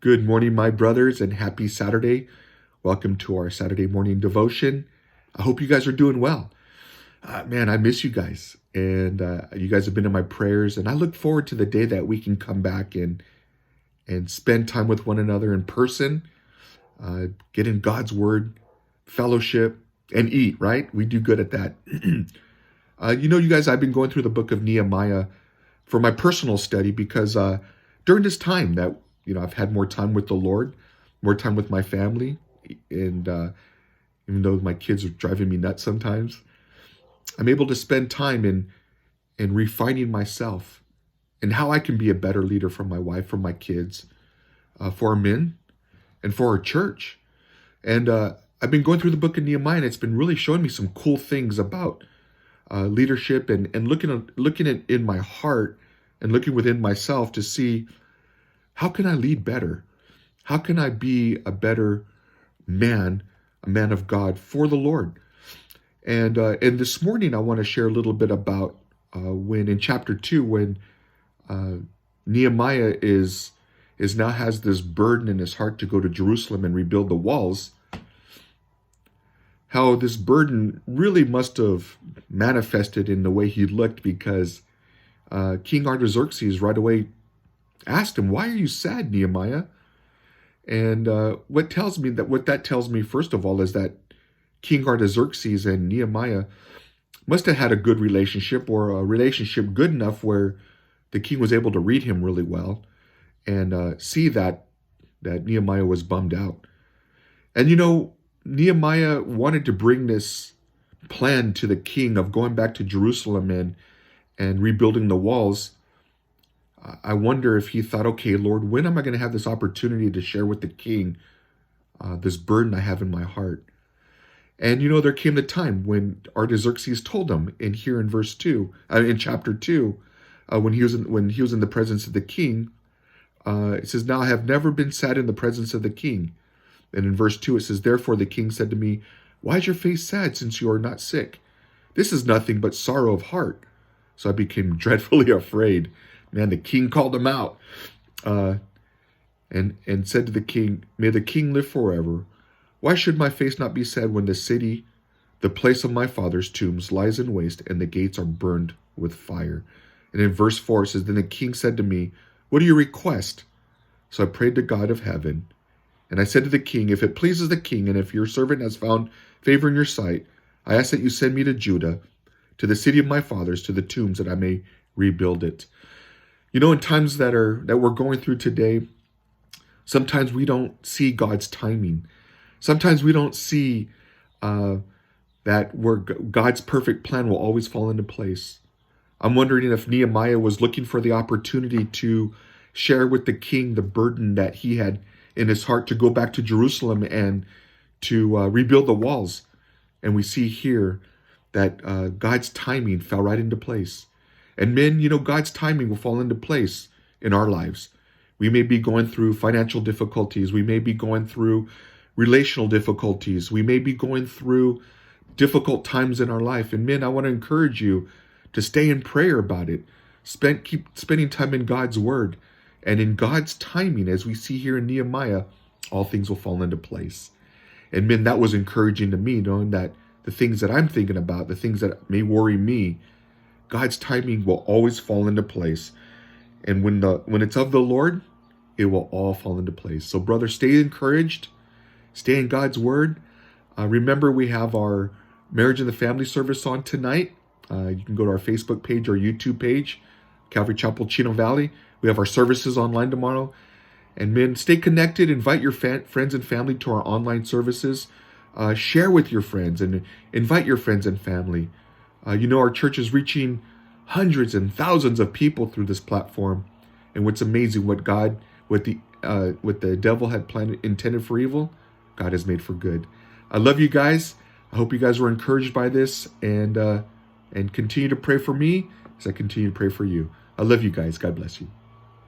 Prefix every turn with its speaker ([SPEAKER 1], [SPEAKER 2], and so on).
[SPEAKER 1] Good morning, my brothers, and happy Saturday. Welcome to our Saturday morning devotion. I hope you guys are doing well. Man, I miss you guys, and you guys have been in my prayers, and I look forward to the day that we can come back and spend time with one another in person, get in God's word, fellowship, and eat, right? We do good at that. You guys, I've been going through the book of Nehemiah for my personal study because during this time that I've had more time with the Lord, more time with my family, and even though my kids are driving me nuts sometimes, I'm able to spend time in refining myself and how I can be a better leader for my wife, for my kids, for our men, and for our church. And I've been going through the book of Nehemiah, and it's been really showing me some cool things about leadership and looking at in my heart and looking within myself to see, how can I lead better? How can I be a better man, a man of God for the Lord? And this morning I want to share a little bit about when in chapter 2, when Nehemiah is now has this burden in his heart to go to Jerusalem and rebuild the walls. How this burden really must have manifested in the way he looked, because King Artaxerxes right away asked him, "Why are you sad, Nehemiah?" And what that tells me, first of all, is that King Artaxerxes and Nehemiah must have had a good relationship, or a relationship good enough where the king was able to read him really well and see that Nehemiah was bummed out. And Nehemiah wanted to bring this plan to the king of going back to Jerusalem and rebuilding the walls. I wonder if he thought, okay, Lord, when am I going to have this opportunity to share with the king this burden I have in my heart? And there came the time when Artaxerxes told him, in verse 2, in chapter 2, when he was in the presence of the king, it says, "Now I have never been sad in the presence of the king." And in verse 2 it says, "Therefore the king said to me, 'Why is your face sad, since you are not sick? This is nothing but sorrow of heart.' So I became dreadfully afraid." Man, the king called him out and said to the king, "May the king live forever. Why should my face not be sad when the city, the place of my father's tombs, lies in waste and the gates are burned with fire?" And in verse 4 it says, "Then the king said to me, 'What do you request?' So I prayed to God of heaven. And I said to the king, 'If it pleases the king, and if your servant has found favor in your sight, I ask that you send me to Judah, to the city of my fathers, to the tombs, that I may rebuild it.'" In times that we're going through today, sometimes we don't see God's timing. Sometimes we don't see that where God's perfect plan will always fall into place. I'm wondering if Nehemiah was looking for the opportunity to share with the king the burden that he had in his heart to go back to Jerusalem and to rebuild the walls. And we see here that God's timing fell right into place. And men, God's timing will fall into place in our lives. We may be going through financial difficulties. We may be going through relational difficulties. We may be going through difficult times in our life. And men, I want to encourage you to stay in prayer about it. Keep spending time in God's word. And in God's timing, as we see here in Nehemiah, all things will fall into place. And men, that was encouraging to me, knowing that the things that I'm thinking about, the things that may worry me, God's timing will always fall into place. And when it's of the Lord, it will all fall into place. So brother, stay encouraged. Stay in God's word. Remember, we have our marriage and the family service on tonight. You can go to our Facebook page or YouTube page, Calvary Chapel, Chino Valley. We have our services online tomorrow. And men, stay connected. Invite your friends and family to our online services. Share with your friends and invite your friends and family. Our church is reaching hundreds and thousands of people through this platform. And what's amazing, what the devil had intended for evil, God has made for good. I love you guys. I hope you guys were encouraged by this, and continue to pray for me as I continue to pray for you. I love you guys. God bless you.